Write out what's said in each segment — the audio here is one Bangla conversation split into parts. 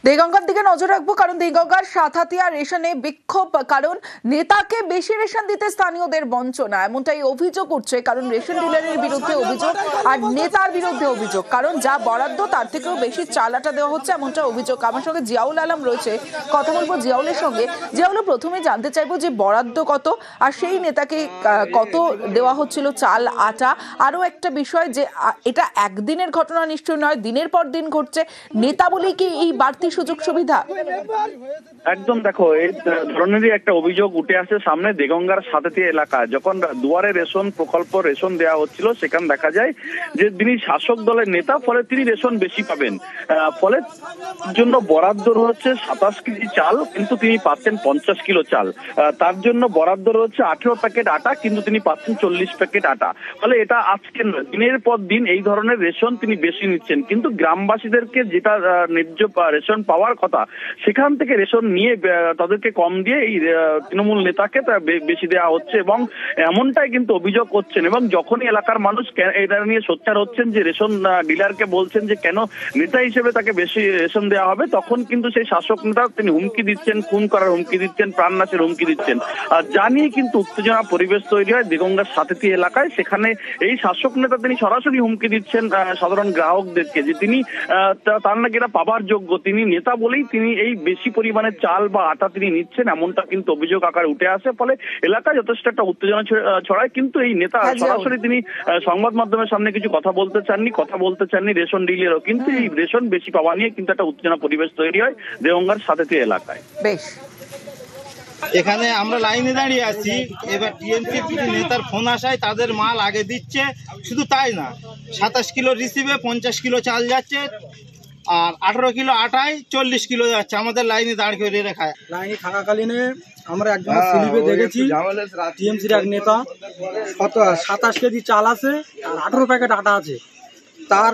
দেগঙ্গার দিকে নজর রাখবো, কারণ দেগঙ্গার সাতহাতিয়া রেশনে বিক্ষোভ, কারণ নেতাকে বেশি রেশন দিতে স্থানীয়দের বঞ্চনা, এমনটাই অভিযোগ উঠছে। কারণ রেশন ডিলারের বিরুদ্ধে অভিযোগ আর নেতার বিরুদ্ধে অভিযোগ, কারণ যা বরাদ্দ তার থেকেও বেশি চাল আটা দেওয়া হচ্ছে, এমনটা অভিযোগ। আমার সঙ্গে জিয়াউল আলম রয়েছে, কথা বলবো জিয়াউলের সঙ্গে। জিয়াউল, প্রথমে জানতে চাইবো যে বরাদ্দ কত আর সেই নেতাকে কত দেওয়া হচ্ছিল চাল আটা। আরো একটা বিষয় যে এটা একদিনের ঘটনা নিশ্চয় নয়, দিনের পর দিন ঘটছে, নেতা বলেই কি এই বাড়তি সুযোগ সুবিধা? একদম, দেখো এই ধরনেরই একটা অভিযোগ উঠে আসে সামনে দেগঙ্গার সাতহাতিয়া এলাকা। যখন দুয়ারে রেশন প্রকল্প রেশন দেওয়া হচ্ছিল, সেখানে দেখা যায় যে তিনি শাসক দলের নেতা, ফলে তিনি রেশন বেশি পাবেন। ফলে জন্য বরাদ্দ রয়েছে 27 কেজি চাল, কিন্তু তিনি পাচ্ছেন 50 কিলো চাল। তার জন্য বরাদ্দ রয়েছে 18 প্যাকেট আটা, কিন্তু তিনি পাচ্ছেন 40 প্যাকেট আটা। ফলে এটা আজকে দিনের পর দিন এই ধরনের রেশন তিনি বেশি নিচ্ছেন, কিন্তু গ্রামবাসীদেরকে যেটা ন্যায্য রেশন পাওয়ার কথা, সেখান থেকে রেশন নিয়ে তাদেরকে কম দিয়ে এই তৃণমূল নেতাকে বেশি দেওয়া হচ্ছে, এবং এমনটাই কিন্তু অভিযোগ করছেন। এবং যখনই এলাকার মানুষ এটা নিয়ে সোচ্চার হচ্ছেন যে রেশন ডিলারকে বলছেন যে কেন নেতা হিসেবে তাকে বেশি রেশন দেওয়া হবে, তখন কিন্তু সেই শাসক নেতা তিনি হুমকি দিচ্ছেন, খুন করার হুমকি দিচ্ছেন, প্রাণনাশের হুমকি দিচ্ছেন। আর জানিয়ে কিন্তু উত্তেজনা পরিবেশ তৈরি হয় দেগঙ্গার সাতহাতিয়া এলাকায়। সেখানে এই শাসক নেতা তিনি সরাসরি হুমকি দিচ্ছেন সাধারণ গ্রাহকদেরকে যে তিনি তার নাকি এটা পাবার যোগ্য, তিনি নেতা বলেই তিনি এই বেশি পরিমাণে চাল বা আটা তিনি নিচ্ছেন, এমনটা কিন্তু অভিযোগ আকারে উঠে আসে। ফলে এলাকায় যথেষ্ট একটা উত্তেজনা ছড়ায়। কিন্তু এই নেতা সরাসরি তিনি সংবাদ মাধ্যমের সামনে কিছু কথা বলতে চাননি রেশন ডিলারও, কিন্তু এই রেশন বেশি পাওয়া নিয়ে কিন্তু একটা উত্তেজনা পরিবেশ তৈরি হয় দেগঙ্গার সাতহাতিয়া এলাকায়। বেশ, এখানে আমরা লাইনে দাঁড়িয়ে আছি। এবার টিএমসি কিছু নেতার ফোন আসায় তাদের মাল আগে দিচ্ছে। শুধু তাই না, 27 কিলো রিসিভে 50 কিলো চাল যাচ্ছে, আর 18 কিলো আটায় 40 কিলো যাচ্ছে। আমাদের লাইনে দাঁড় করে রেখায় লাইনে থাকাকালীনে আমরা একজন স্লিপে দেখেছি টিএমসির এক নেতা 27 কেজি চাল আছে আর 18 প্যাকেট আটা আছে। তার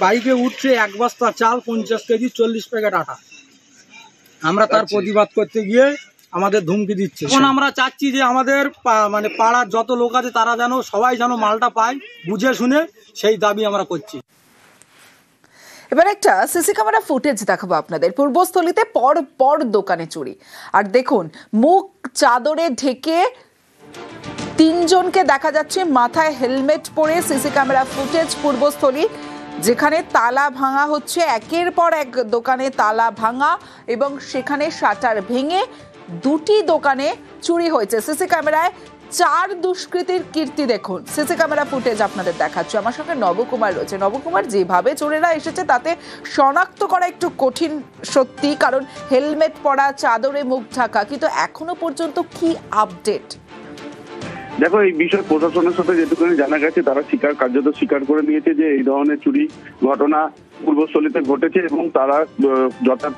বাইকে উঠছে এক বস্তা চাল, 50 কেজি 40 প্যাকেট আটা। আমরা তার প্রতিবাদ করতে গিয়ে আমাদের ধুমকি দিচ্ছে। এখন আমরা চাচ্ছি যে আমাদের মানে পাড়ার যত লোক আছে তারা যেন সবাই যেন মালটা পায়, বুঝে শুনে, সেই দাবি আমরা করছি। এবার একটা সিসি ক্যামেরা ফুটেজ দেখাবো আপনাদের। পূর্বস্থলীতে পর দোকানে চুরি, আর দেখুন মুখ চাদরে ঢেকে তিনজনকে দেখা যাচ্ছে মাথায় হেলমেট পরে। সিসি ক্যামেরা ফুটেজ পূর্বস্থলী, যেখানে তালা ভাঙা হচ্ছে, একের পর এক দোকানে তালা ভাঙা, এবং সেখানে শাটার ভেঙে দুটি দোকানে চুরি হয়েছে। সিসি ক্যামেরায় 4 দুষ্কৃতীর কীর্তি দেখুন। সিসি ক্যামেরা ফুটেজ আপনাদের দেখাচ্ছি। আমার সঙ্গে নবকুমার রয়েছে। নবকুমার, যেভাবে চোরেরা এসেছে তাতে শনাক্ত করা একটু কঠিন সত্যি, কারণ হেলমেট পরা, চাদরে মুখ ঢাকা, কিন্তু এখনো পর্যন্ত কি আপডেট? দেখো, এই বিষয়ে প্রশাসনের সাথে যেটুকুনি জানা গেছে, তারা কার্যত স্বীকার করে নিয়েছে যে এই ধরনের চুরি ঘটনা পূর্বস্থলীতে ঘটেছে, এবং তারা যথা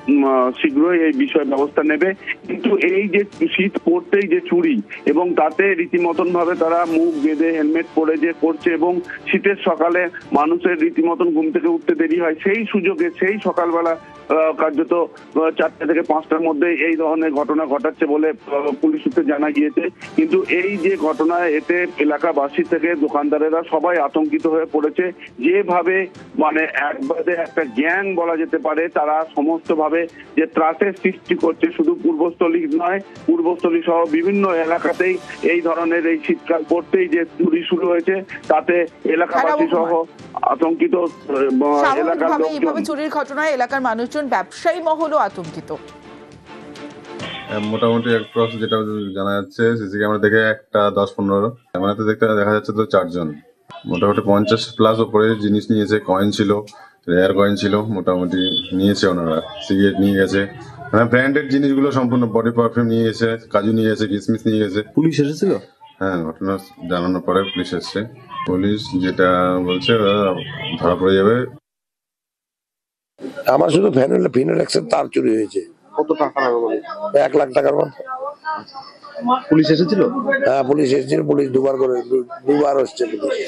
শীঘ্রই এই বিষয়ে ব্যবস্থা নেবে। কিন্তু এই যে শীত পড়তেই যে চুরি, এবং তাতে রীতিমতন ভাবে তারা মুখ বেঁধে হেলমেট পরে যে করছে, এবং শীতের সকালে মানুষের রীতিমতন ঘুম থেকে উঠতে দেরি হয়, সেই সুযোগে সেই সকালবেলা কার্যত 4টা থেকে 5টার মধ্যে এই ধরনের ঘটনা ঘটাচ্ছে বলে পুলিশ সূত্রে জানা গিয়েছে। কিন্তু এই যে ঘটনা, এতে এলাকাবাসী থেকে দোকানদারেরা সবাই আতঙ্কিত হয়ে পড়েছে। যেভাবে মানে একবারে একটা গ্যাং বলা যেতে পারে, তারা সমস্ত ভাবে যে ত্রাসের সৃষ্টি করছে, শুধু পূর্বস্থলী নয়, পূর্বস্থলী সহ বিভিন্ন এলাকাতেই এই ধরনের এই শীতকাল পড়তেই যে চুরি শুরু হয়েছে, তাতে এলাকাবাসী সহ আতঙ্কিত। এলাকার লোকজন চুরির ঘটনায় এলাকার মানুষজন, ব্যবসায়ী মহলও আতঙ্কিত। মোটামুটি অ্যাক্রস যেটা জানা যাচ্ছে, সিসি ক্যামেরা দেখে একটা 10-15 ক্যামেরাতে দেখা যাচ্ছে তো 4 জন। মোটামুটি 50 প্লাস ওপরে জিনিস নিয়েছে। কয়েন ছিল, রেয়ার কয়েন ছিল, মোটামুটি নিয়েছে ওনারা। সিগারেট নিয়ে গেছে, মানে ব্র্যান্ডেড জিনিসগুলো সম্পূর্ণ, বডি পারফিউম নিয়ে গেছে, কাজু নিয়ে গেছে, কিসমিস নিয়ে গেছে। পুলিশ এসেছিল? হ্যাঁ, ঘটনা জানানোর পরে পুলিশ এসছে। পুলিশ যেটা বলছে ধরা পড়ে যাবে। আমার শুধু ফিনোলেক্সের তার চুরি হয়েছে। কত টাকা লাগবে? 1 লাখ টাকার মতো। পুলিশ এসেছিল? হ্যাঁ, পুলিশ এসেছিল। পুলিশ দুবার হচ্ছে পুলিশ,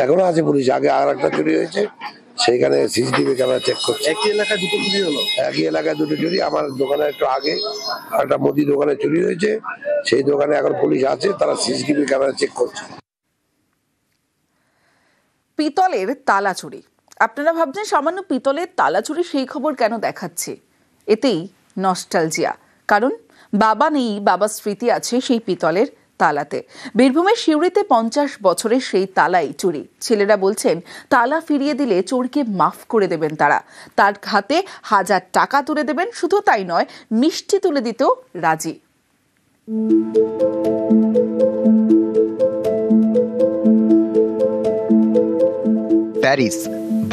এখনো আছে পুলিশ। আগে আর একটা চুরি হয়েছে, সেইখানে সিসিটিভি ক্যামেরা চেক করছে। একই এলাকায় দুটো চুরি হলো? একই এলাকায় দুটো চুরি। আমার দোকানে একটু আগে একটা মুদি দোকানে চুরি হয়েছে, সেই দোকানে এখন পুলিশ আছে, তারা সিসিটিভি ক্যামেরা চেক করছে। পিতলের তালা চুরি, আপনারা ভাবছেন সামান্য পিতলের তালা চুরি, সেই খবর কেন দেখাচ্ছি? এতেই নস্টালজিয়া, কারণ বাবা নেই, বাবার স্মৃতি আছে সেই পিতলের তালাতে। বীরভূমের সিউড়িতে 50 বছরের সেই তালাই চুরি। ছেলেরা বলছেন তালা ফিরিয়ে দিলে চোরকে মাফ করে দেবেন তারা, তার হাতে 1000 টাকা তুলে দেবেন। শুধু তাই নয়, মিষ্টি তুলে দিতেও রাজি। প্যারিস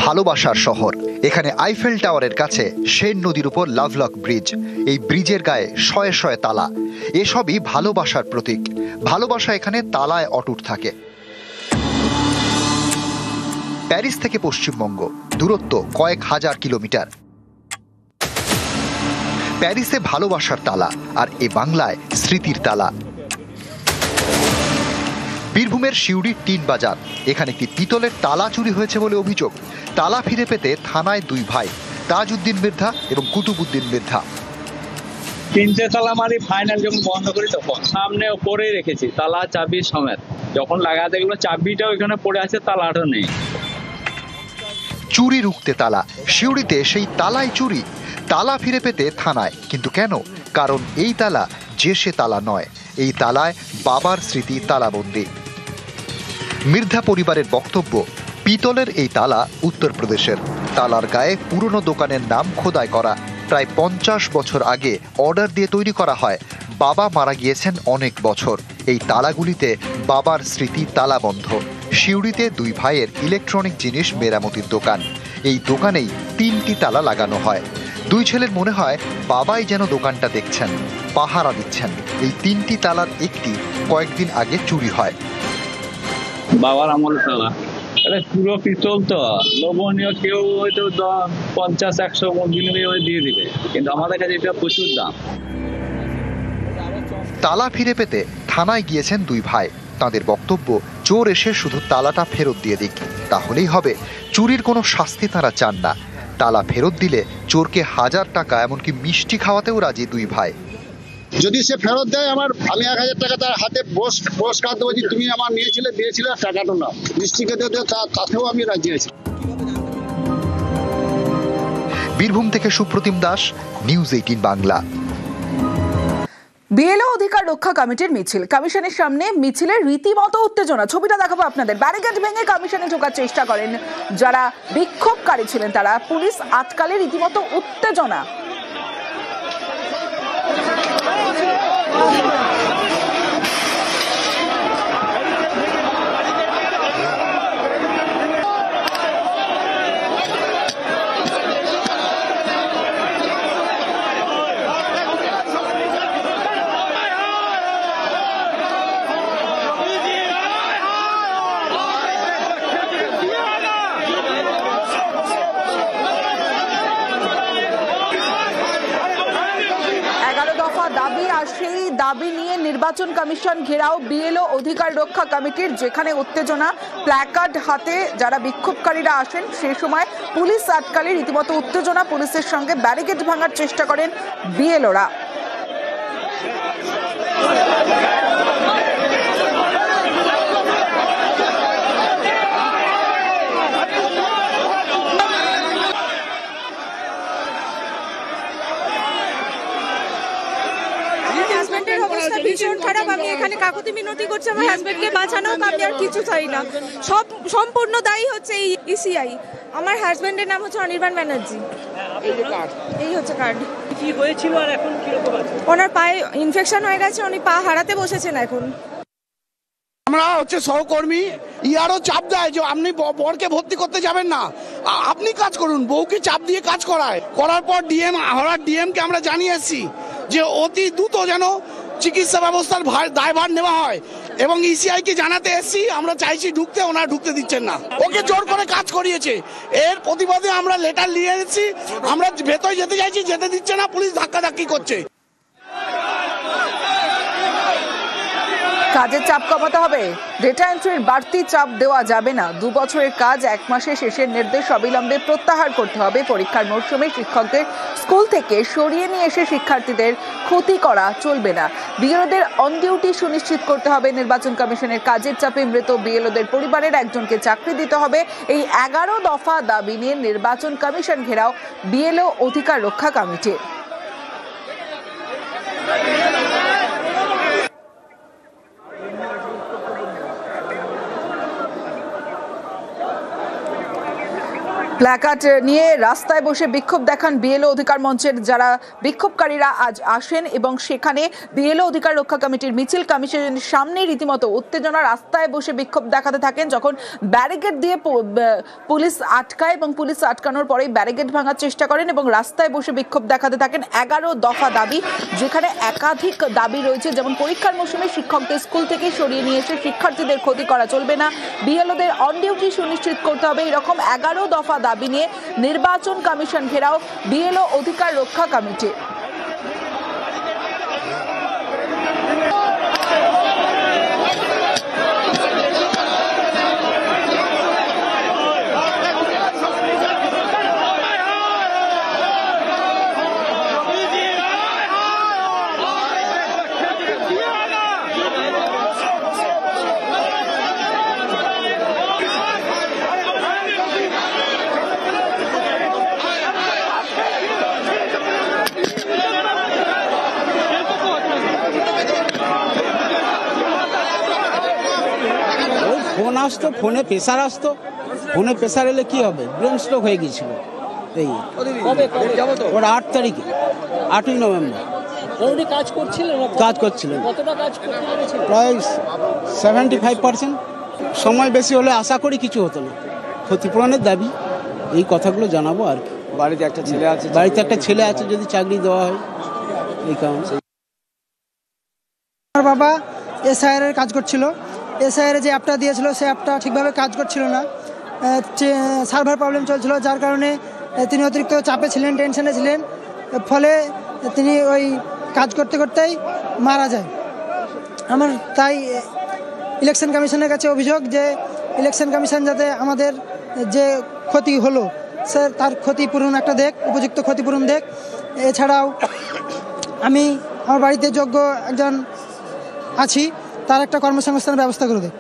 ভালোবাসার শহর। এখানে আইফেল টাওয়ারের কাছে সেন নদীর উপর লাভলক ব্রিজ। এই ব্রিজের গায়ে শয়ে শয়ে তালা, এসবই ভালোবাসার প্রতীক। ভালোবাসা এখানে তালায় অটুট থাকে। প্যারিস থেকে পশ্চিমবঙ্গ দূরত্ব কয়েক হাজার কিলোমিটার। প্যারিসে ভালোবাসার তালা, আর এ বাংলায় স্মৃতির তালা। বীরভূমের সিউড়ির টিন বাজার, এখানে একটি পিতলের তালা চুরি হয়েছে বলে অভিযোগ। তালা ফিরে পেতে থানায় 2 ভাই, তাজউদ্দিন মৃধা এবং কুতুবুদ্দিন মৃধা। 3টে তালা মারি, ফাইনাল যখন বন্ধ করি তখন সামনে পরে রেখেছি তালা চাবি সমেত। যখন লাগা দেখলো চাবিটাও এখানে পড়ে আছে, তালাটা নেই। চুরি রুখতে তালা, সিউড়িতে সেই তালাই চুরি। তালা ফিরে পেতে থানায়, কিন্তু কেন? কারণ এই তালা যে সে তালা নয়, এই তালায় বাবার স্মৃতি তালাবন্দি। মৃধা পরিবারের বক্তব্য, পিতলের এই তালা উত্তরপ্রদেশের। তালার গায়ে পুরনো দোকানের নাম খোদাই করা। প্রায় 50 বছর আগে অর্ডার দিয়ে তৈরি করা হয়। বাবা মারা গিয়েছেন অনেক বছর। এই তালাগুলিতে বাবার স্মৃতি তালাবন্ধ। সিউড়িতে 2 ভাইয়ের ইলেকট্রনিক জিনিস মেরামতির দোকান। এই দোকানেই 3টি তালা লাগানো হয়। 2 ছেলের মনে হয় বাবাই যেন দোকানটা দেখছেন, পাহারা দিচ্ছেন। এই 3টি তালার একটি কয়েকদিন আগে চুরি হয়। বাবার আমল তালা, এটা পুরো পিতল তো, লোভনীয়। কেউ হয়তো 50-100 বিনিময়ে দিয়ে দিবে, কিন্তু আমাদের কাছে এটা প্রচুর দাম। তালা ফিরে পেতে থানায় গিয়েছেন 2 ভাই। তাদের বক্তব্য, চোর এসে শুধু তালাটা ফেরত দিয়ে দিক, তাহলেই হবে। চুরির কোনো শাস্তি তারা চান না। তালা ফেরত দিলে চোরকে 1000 টাকা এমনকি মিষ্টি খাওয়াতেও রাজি 2 ভাই। যদি সে ফেরত দেয়, আমি 1000 টাকা তার হাতে পুরস্কার দেবো যে তুমি আমার দিয়েছিলে টাকাটা না, মিষ্টিকে দিয়ে তাতেও আমি রাজি আছি। বীরভূম থেকে সুপ্রতিম দাস, নিউজ 18 বাংলা। বিএলও অধিকার রক্ষা কমিটির মিছিল, কমিশনের সামনে মিছিলের রীতিমতো উত্তেজনা। ছবিটা দেখাবো আপনাদের। ব্যারিকেড ভেঙে কমিশনে ঢোকার চেষ্টা করেন যারা বিক্ষোভকারী ছিলেন তারা, পুলিশ আটকালে রীতিমতো উত্তেজনা। দাবি, আর সেই দাবি নিয়ে নির্বাচন কমিশন ঘেরাও বিএলও অধিকার রক্ষা কমিটির, যেখানে উত্তেজনা। প্ল্যাকার্ড হাতে যারা বিক্ষোভকারীরা আসেন, সেই সময় পুলিশ আটকালে রীতিমতো উত্তেজনা। পুলিশের সঙ্গে ব্যারিকেড ভাঙার চেষ্টা করেন বিএলওরা। ভীষণ খারাপ। আমি এখানে কাকুতি মিনতি করছি আমার হাজবেন্ডকে বাঁচানো, আমি আর কিছু চাই না। সব সম্পূর্ণ দায়ী হচ্ছে এই ইসিআই। আমার হাজবেন্ডের নাম হচ্ছে অনির্বাণ ব্যানার্জি। এই হচ্ছে কার্ড। কি হয়েছিল আর এখন কি রকম আছে? ওনার পায়ে ইনফেকশন হয়ে গেছে, উনি পা হারাতে বসেছেন এখন। আমরা হচ্ছে সহকর্মী, ইয়ারও চাপ দেয় যে আপনি বরকে ভর্তি করতে যাবেন না, আপনি কাজ করুন। বউকে চাপ দিয়ে কাজ করার পর ডিএমকে আমরা জানিয়ে এসেছি যে অতি দ্রুত যেন চিকিৎসা ব্যবস্থার দায়ভার নেওয়া হয়, এবং ইসিআই কে জানাতে এসেছি আমরা চাইছি ঢুকতে, ওনারা ঢুকতে দিচ্ছেন না। ওকে জোর করে কাজ করিয়েছে, এর প্রতিবাদে আমরা লেটার নিয়ে এসেছি। আমরা ভেতরে যেতে চাইছি, যেতে দিচ্ছে না, পুলিশ ধাক্কাধাক্কি করছে। কাজের চাপ কমাতে হবে, ডেটা এন্ট্রির বাড়তি চাপ দেওয়া যাবে না। 2 বছরের কাজ 1 মাসে শেষের নির্দেশ অবিলম্বে প্রত্যাহার করতে হবে। পরীক্ষার মরশুমে শিক্ষকদের স্কুল থেকে সরিয়ে নিয়ে এসে শিক্ষার্থীদের ক্ষতি করা চলবে না। বিএলওদের অন ডিউটি সুনিশ্চিত করতে হবে। নির্বাচন কমিশনের কাজের চাপে মৃত বিএলওদের পরিবারের একজনকে চাকরি দিতে হবে। এই 11 দফা দাবি নিয়ে নির্বাচন কমিশন ঘেরাও বিএলও অধিকার রক্ষা কমিটির। প্ল্যাকার্ড নিয়ে রাস্তায় বসে বিক্ষোভ দেখান বিএলও অধিকার মঞ্চের যারা বিক্ষোভকারীরা আজ আসেন এবং সেখানে বিএলও অধিকার রক্ষা কমিটির মিছিল কমিশনের সামনে রীতিমতো উত্তেজনা। রাস্তায় বসে বিক্ষোভ দেখাতে থাকেন, যখন ব্যারিকেড দিয়ে পুলিশ আটকায় এবং পুলিশ আটকানোর পরেই ব্যারিকেড ভাঙার চেষ্টা করেন এবং রাস্তায় বসে বিক্ষোভ দেখাতে থাকেন। 11 দফা দাবি, যেখানে একাধিক দাবি রয়েছে, যেমন পরীক্ষার মৌসুমে শিক্ষকদের স্কুল থেকে সরিয়ে নিয়ে এসে শিক্ষার্থীদের ক্ষতি করা চলবে না, বিএলওদের অন ডিউটি সুনিশ্চিত করতে হবে। এরকম 11 দফা দাবি নিয়ে নির্বাচন কমিশন ঘেরাও বিএলও অধিকার রক্ষা কমিটি। ফোন আসতো, ফোনে প্রেশার আসতো, ফোনে প্রেশার এলে কি হবে, ব্রেন স্ট্রোক হয়ে গিয়েছিল। এই ওর 8 তারিখে, 8ই নভেম্বর কাজ করছিলেন, প্রায় 75%। সময় বেশি হলে আশা করি কিছু হতো না। ক্ষতিপূরণের দাবি, এই কথাগুলো জানাবো আর কি। বাড়িতে একটা ছেলে আছে, যদি চাকরি দেওয়া হয় এই কারণে। আমার বাবা এসআইআর এর কাজ করছিল, এসআইআর যে অ্যাপটা দিয়েছিল সেই অ্যাপটা ঠিকভাবে কাজ করছিল না, সার্ভার প্রবলেম চলছিল, যার কারণে তিনি অতিরিক্ত চাপে ছিলেন, টেনশনে ছিলেন, ফলে তিনি ওই কাজ করতে করতেই মারা যায়। আমার তাই ইলেকশন কমিশনের কাছে অভিযোগ যে ইলেকশন কমিশন যাতে আমাদের যে ক্ষতি হলো স্যার তার ক্ষতিপূরণ একটা দেখ, উপযুক্ত ক্ষতিপূরণ দেখ। এছাড়াও আমি আমার বাড়িতে যোগ্য একজন আছি, তার একটা কর্মসংস্থানের ব্যবস্থা করে দেয়।